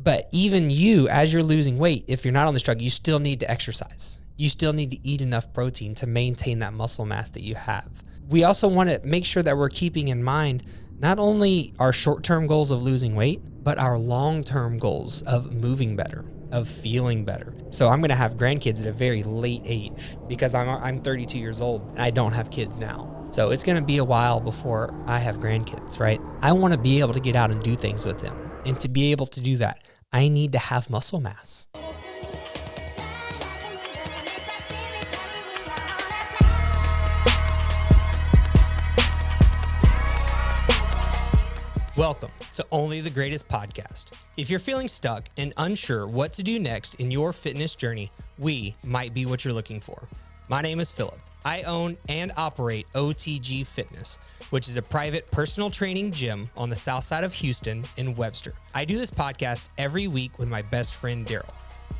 But even you, as you're losing weight, if you're not on this drug, you still need to exercise. You still need to eat enough protein to maintain that muscle mass that you have. We also want to make sure that we're keeping in mind not only our short-term goals of losing weight, but our long-term goals of moving better, of feeling better. So I'm going to have grandkids at a very late age because I'm 32 years old and I don't have kids now. So it's going to be a while before I have grandkids, right? I want to be able to get out and do things with them. And to be able to do that, I need to have muscle mass. Welcome to Only the Greatest Podcast. If you're feeling stuck and unsure what to do next in your fitness journey, we might be what you're looking for. My name is Philip. I own and operate Otg Fitness, which is a private personal training gym on the south side of Houston in Webster. I do this podcast every week with my best friend, Daryl.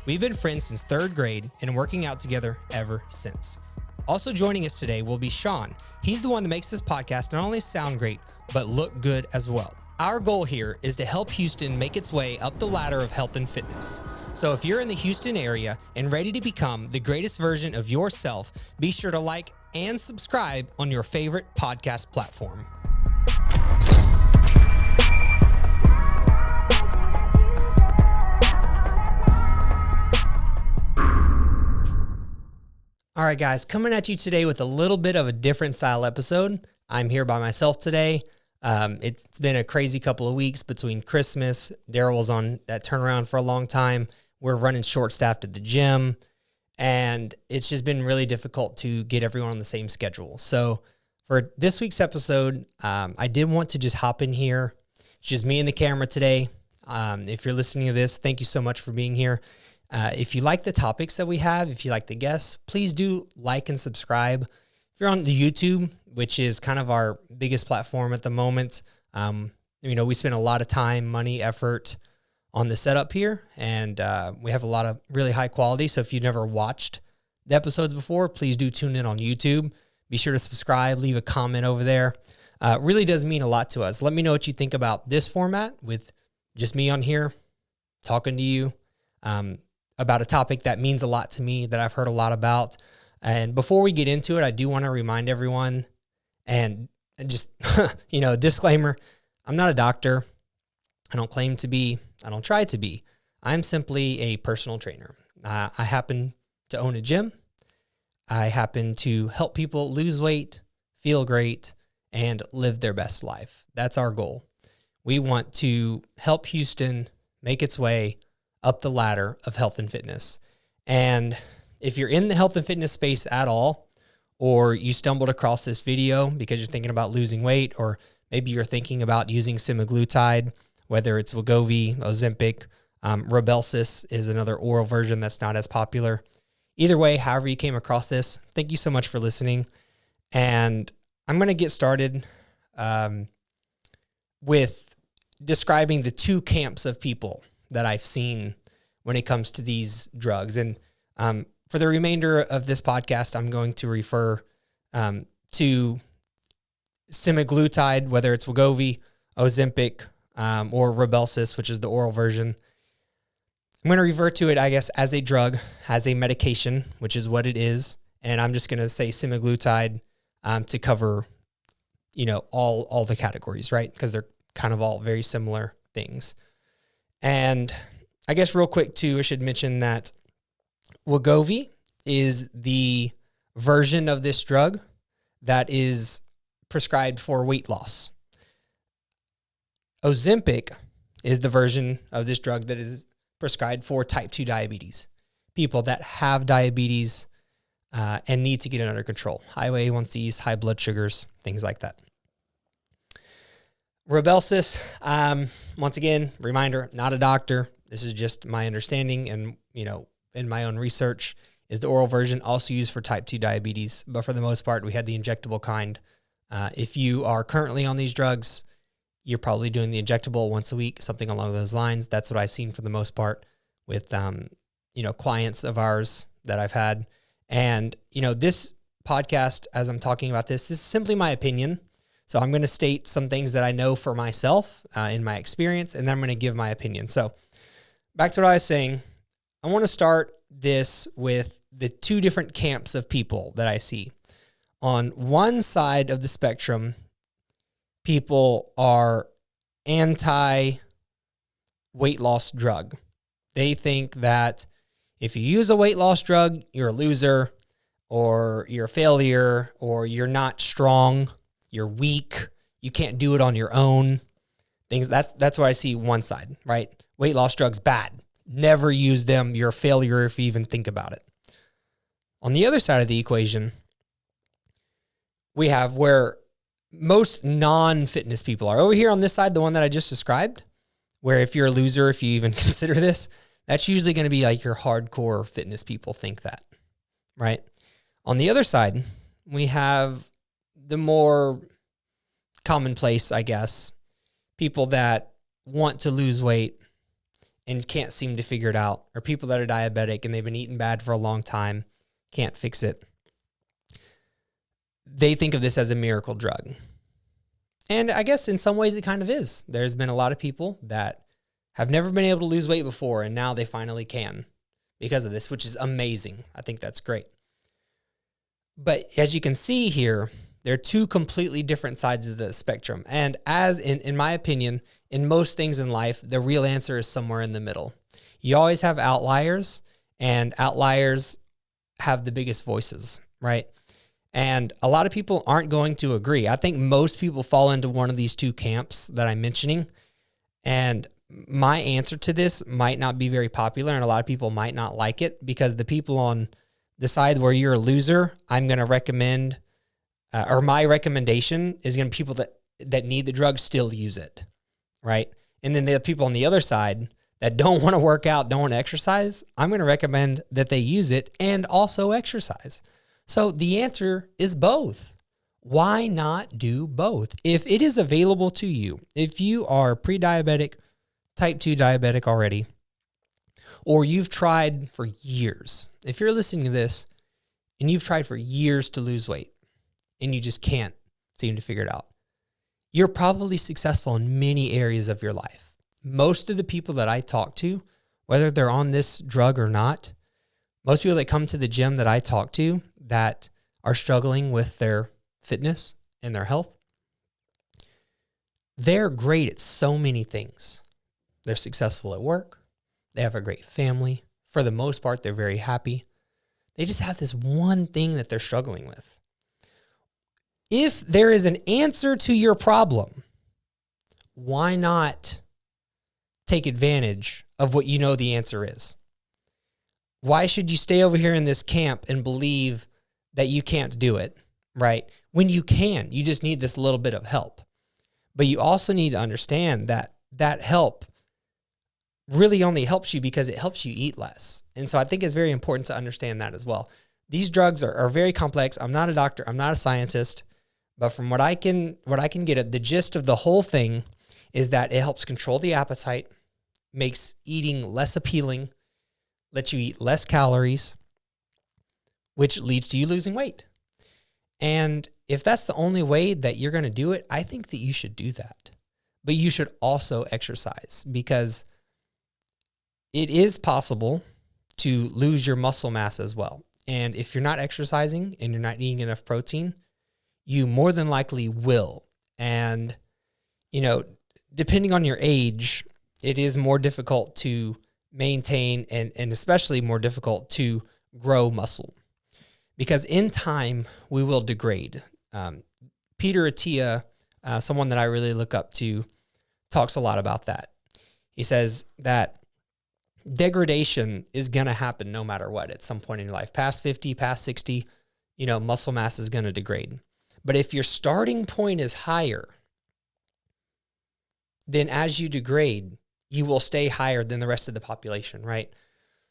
We've been friends since third grade and working out together ever since. Also joining us today will be Sean. He's the one that makes this podcast not only sound great, but look good as well. Our goal here is to help Houston make its way up the ladder of health and fitness. So if you're in the Houston area and ready to become the greatest version of yourself, be sure to like and subscribe on your favorite podcast platform. All right, guys, coming at you today with a little bit of a different style episode. I'm here by myself today. It's been a crazy couple of weeks between Christmas. Daryl was on that turnaround for a long time. We're running short-staffed at the gym, and it's just been really difficult to get everyone on the same schedule. So for this week's episode, I did want to just hop in here. It's just me and the camera today. If you're listening to this, thank you so much for being here. If you like the topics that we have, if you like the guests, please do like and subscribe. If you're on the YouTube, which is kind of our biggest platform at the moment, we spend a lot of time, money, effort on the setup here, and we have a lot of really high quality. So if you've never watched the episodes before, please do tune in on YouTube. Be sure to subscribe, leave a comment over there. It really does mean a lot to us. Let me know what you think about this format with just me on here talking to you about a topic that means a lot to me, that I've heard a lot about. And before we get into it, I do want to remind everyone, and just, disclaimer, I'm not a doctor. I don't claim to be. I don't try to be. I'm simply a personal trainer. I happen to own a gym. I happen to help people lose weight, feel great, and live their best life. That's our goal. We want to help Houston make its way up the ladder of health and fitness. And if you're in the health and fitness space at all, or you stumbled across this video because you're thinking about losing weight, or maybe you're thinking about using Semaglutide, whether it's Wegovy, Ozempic, Rybelsus is another oral version that's not as popular. Either way, however you came across this, thank you so much for listening. And I'm going to get started with describing the two camps of people that I've seen when it comes to these drugs. And for the remainder of this podcast, I'm going to refer to Semaglutide, whether it's Wegovy, Ozempic, or Rybelsus, which is the oral version. I'm going to refer to it, I guess, as a drug, as a medication, which is what it is. And I'm just going to say Semaglutide to cover, all the categories, right? Because they're kind of all very similar things. And I guess real quick, too, I should mention that Wegovy is the version of this drug that is prescribed for weight loss. Ozempic is the version of this drug that is prescribed for type 2 diabetes, people that have diabetes and need to get it under control. High A1Cs, high blood sugars, things like that. Rybelsus, once again, reminder, not a doctor. This is just my understanding and, in my own research, is the oral version also used for type 2 diabetes. But for the most part, we had the injectable kind. If you are currently on these drugs, you're probably doing the injectable once a week, something along those lines. That's what I've seen for the most part with, clients of ours that I've had. And, this podcast, as I'm talking about this is simply my opinion. So I'm going to state some things that I know for myself in my experience, and then I'm going to give my opinion. So back to what I was saying, I want to start this with the two different camps of people that I see. On one side of the spectrum, people are anti-weight loss drug. They think that if you use a weight loss drug, you're a loser, or you're a failure, or you're not strong, you're weak, you can't do it on your own. Things that's what I see one side, right? Weight loss drugs, bad. Never use them. You're a failure if you even think about it. On the other side of the equation, we have where most non-fitness people are. Over here on this side, the one that I just described, where if you're a loser, if you even consider this, that's usually going to be like your hardcore fitness people think that, right? On the other side, we have the more commonplace, I guess, people that want to lose weight and can't seem to figure it out, or people that are diabetic and they've been eating bad for a long time, can't fix it. They think of this as a miracle drug. And I guess in some ways it kind of is. There's been a lot of people that have never been able to lose weight before, and now they finally can because of this, which is amazing. I think that's great. But as you can see here, there are two completely different sides of the spectrum. And as in my opinion, in most things in life, the real answer is somewhere in the middle. You always have outliers, and outliers have the biggest voices, right? And a lot of people aren't going to agree. I think most people fall into one of these two camps that I'm mentioning. And my answer to this might not be very popular, and a lot of people might not like it, because the people on the side where you're a loser, I'm going to recommend, or my recommendation is going to be people that need the drug still use it, right? And then the people on the other side that don't want to work out, don't want to exercise, I'm going to recommend that they use it and also exercise. So the answer is both. Why not do both? If it is available to you, if you are pre-diabetic, type 2 diabetic already, or you've tried for years, if you're listening to this and you've tried for years to lose weight and you just can't seem to figure it out, you're probably successful in many areas of your life. Most of the people that I talk to, whether they're on this drug or not, most people that come to the gym that I talk to that are struggling with their fitness and their health, they're great at so many things. They're successful at work. They have a great family. For the most part, they're very happy. They just have this one thing that they're struggling with. If there is an answer to your problem, why not take advantage of what you know the answer is? Why should you stay over here in this camp and believe that you can't do it, right? When you can, you just need this little bit of help. But you also need to understand that that help really only helps you because it helps you eat less. And so I think it's very important to understand that as well. These drugs are very complex. I'm not a doctor. I'm not a scientist. But from what I can get at, the gist of the whole thing is that it helps control the appetite, makes eating less appealing, lets you eat less calories, which leads to you losing weight. And if that's the only way that you're going to do it, I think that you should do that. But you should also exercise, because it is possible to lose your muscle mass as well. And if you're not exercising and you're not eating enough protein, you more than likely will. And, depending on your age, it is more difficult to maintain and especially more difficult to grow muscle, because in time we will degrade. Peter Attia, someone that I really look up to, talks a lot about that. He says that degradation is going to happen no matter what at some point in your life. Past 50, past 60, muscle mass is going to degrade. But if your starting point is higher, then as you degrade, you will stay higher than the rest of the population, right?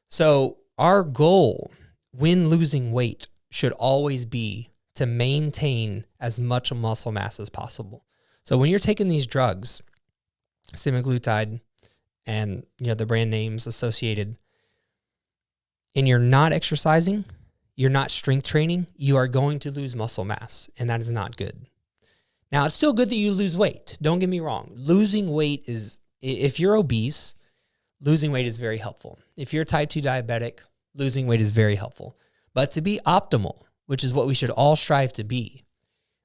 So our goal when losing weight should always be to maintain as much muscle mass as possible. So when you're taking these drugs, Semaglutide and the brand names associated, and you're not exercising, you're not strength training, you are going to lose muscle mass, and that is not good. Now, it's still good that you lose weight. Don't get me wrong. Losing weight is, if you're obese, losing weight is very helpful. If you're type 2 diabetic, losing weight is very helpful. But to be optimal, which is what we should all strive to be,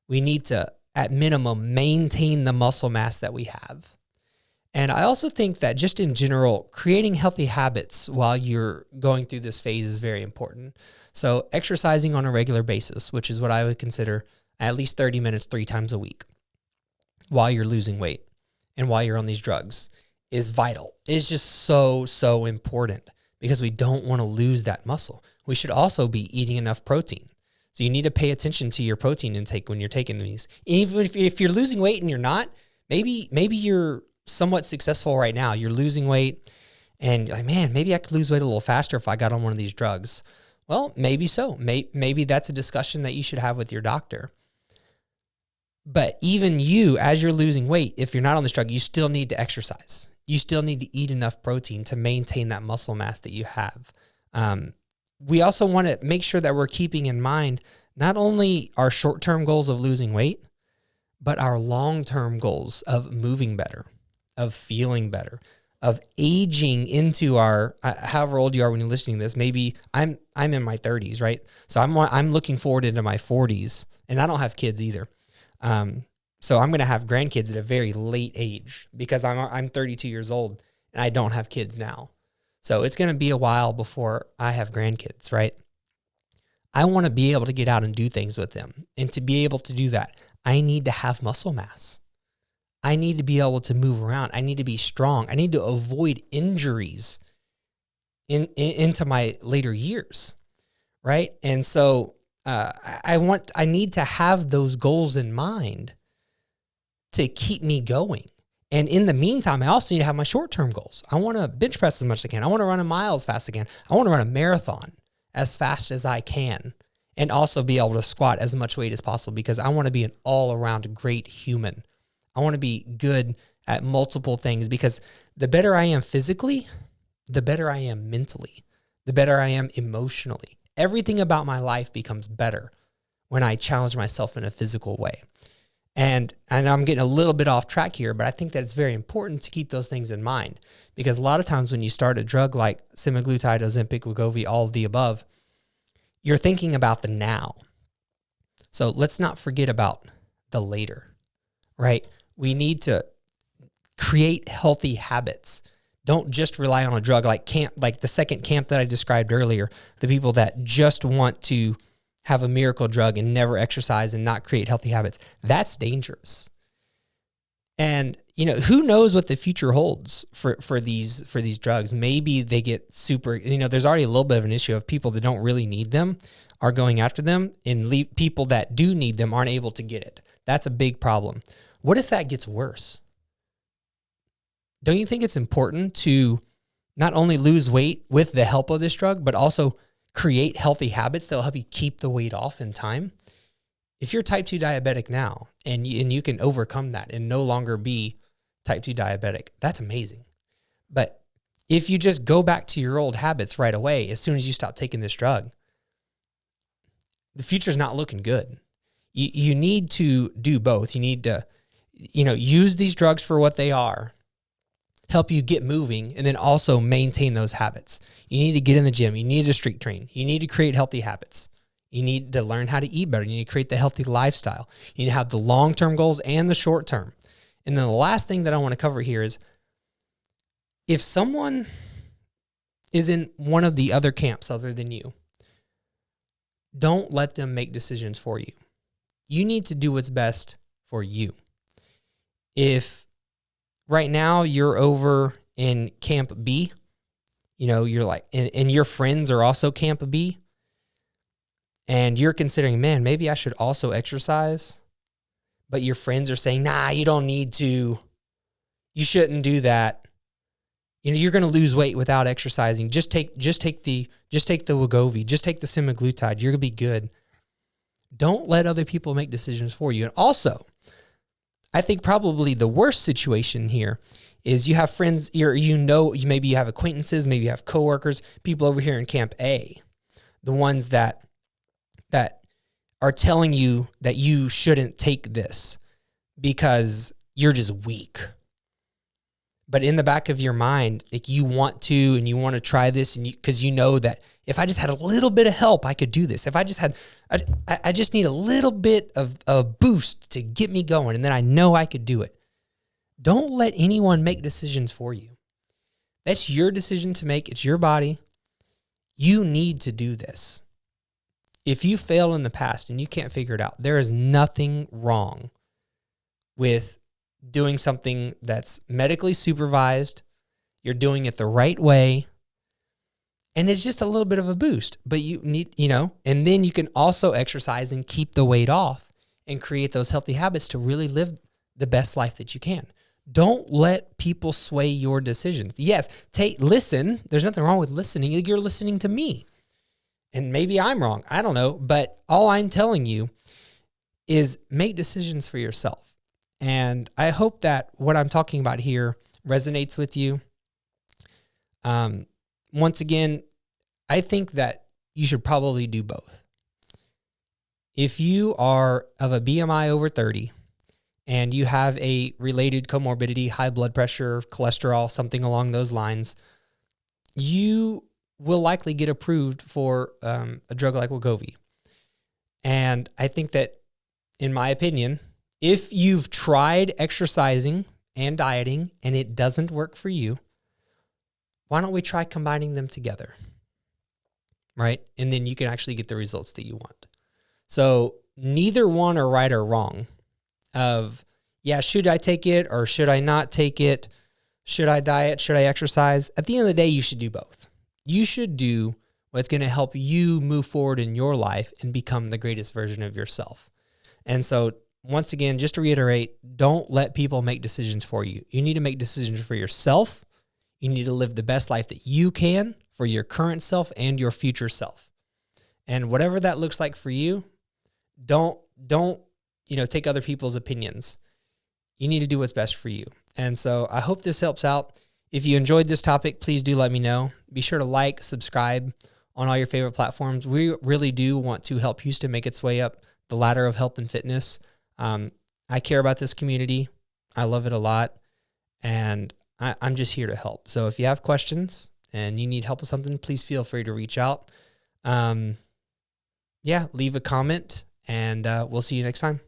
we need to, at minimum, maintain the muscle mass that we have. And I also think that just in general, creating healthy habits while you're going through this phase is very important. So exercising on a regular basis, which is what I would consider at least 30 minutes 3 times a week while you're losing weight and while you're on these drugs, is vital. It's just so important because we don't want to lose that muscle. We should also be eating enough protein. So you need to pay attention to your protein intake when you're taking these. Even if you're losing weight and you're not, maybe you're somewhat successful right now. You're losing weight and you're like, man, maybe I could lose weight a little faster if I got on one of these drugs. Well, maybe so. Maybe that's a discussion that you should have with your doctor. But even you, as you're losing weight, if you're not on this drug, you still need to exercise. You still need to eat enough protein to maintain that muscle mass that you have. We also want to make sure that we're keeping in mind not only our short-term goals of losing weight, but our long-term goals of moving better, of feeling better, of aging into our, however old you are when you're listening to this. Maybe I'm in my 30s, right? So I'm looking forward into my 40s, and I don't have kids either. So I'm going to have grandkids at a very late age because I'm 32 years old and I don't have kids now. So it's going to be a while before I have grandkids, right? I want to be able to get out and do things with them. And to be able to do that, I need to have muscle mass. I need to be able to move around. I need to be strong. I need to avoid injuries into my later years, right? And so I need to have those goals in mind to keep me going. And in the meantime, I also need to have my short-term goals. I want to bench press as much as I can. I want to run a mile as fast as I can. I want to run a marathon as fast as I can and also be able to squat as much weight as possible because I want to be an all-around great human. I want to be good at multiple things because the better I am physically, the better I am mentally, the better I am emotionally. Everything about my life becomes better when I challenge myself in a physical way. And I'm getting a little bit off track here, but I think that it's very important to keep those things in mind because a lot of times when you start a drug like Semaglutide, Ozempic, Wegovy, all of the above, you're thinking about the now. So let's not forget about the later, right? We need to create healthy habits. Don't just rely on a drug like the second camp that I described earlier, the people that just want to have a miracle drug and never exercise and not create healthy habits. That's dangerous. And, who knows what the future holds for these drugs. Maybe they get super, there's already a little bit of an issue of people that don't really need them are going after them and people that do need them aren't able to get it. That's a big problem. What if that gets worse? Don't you think it's important to not only lose weight with the help of this drug, but also create healthy habits that'll help you keep the weight off in time? If you're type 2 diabetic now and you can overcome that and no longer be type 2 diabetic, that's amazing. But if you just go back to your old habits right away, as soon as you stop taking this drug, the future's not looking good. You need to do both. You need to, use these drugs for what they are, help you get moving, and then also maintain those habits. You need to get in the gym. You need to streak train. You need to create healthy habits. You need to learn how to eat better. You need to create the healthy lifestyle. You need to have the long-term goals and the short-term. And then the last thing that I want to cover here is if someone is in one of the other camps other than you, don't let them make decisions for you. You need to do what's best for you. If right now you're over in camp B, you're like, and your friends are also camp B, and you're considering, man, maybe I should also exercise, but your friends are saying, nah, you don't need to. You shouldn't do that. You're going to lose weight without exercising. Just take the Wegovy, just take the Semaglutide. You're going to be good. Don't let other people make decisions for you. And also, I think probably the worst situation here is you have friends, maybe you have acquaintances, maybe you have coworkers, people over here in Camp A, the ones that are telling you that you shouldn't take this because you're just weak. But in the back of your mind, like you want to, and you want to try this, and because you know that if I just had a little bit of help, I could do this. If I just had, I just need a little bit of a boost to get me going, and then I know I could do it. Don't let anyone make decisions for you. That's your decision to make. It's your body. You need to do this. If you fail in the past and you can't figure it out, there is nothing wrong with doing something that's medically supervised. You're doing it the right way. And it's just a little bit of a boost, but you need, and then you can also exercise and keep the weight off and create those healthy habits to really live the best life that you can. Don't let people sway your decisions. Yes, listen. There's nothing wrong with listening. You're listening to me. And maybe I'm wrong. I don't know. But all I'm telling you is make decisions for yourself. And I hope that what I'm talking about here resonates with you. Once again, I think that you should probably do both. If you are of a BMI over 30 and you have a related comorbidity, high blood pressure, cholesterol, something along those lines, you will likely get approved for a drug like Wegovy. And I think that, in my opinion, if you've tried exercising and dieting and it doesn't work for you, why don't we try combining them together, right? And then you can actually get the results that you want. So neither one are right or wrong of, should I take it or should I not take it? Should I diet? Should I exercise? At the end of the day, you should do both. You should do what's going to help you move forward in your life and become the greatest version of yourself. And so once again, just to reiterate, don't let people make decisions for you. You need to make decisions for yourself. You need to live the best life that you can for your current self and your future self. And whatever that looks like for you, don't take other people's opinions. You need to do what's best for you. And so I hope this helps out. If you enjoyed this topic, please do let me know. Be sure to like, subscribe on all your favorite platforms. We really do want to help Houston make its way up the ladder of health and fitness. I care about this community. I love it a lot. And I'm just here to help. So if you have questions and you need help with something, please feel free to reach out. Leave a comment, and we'll see you next time.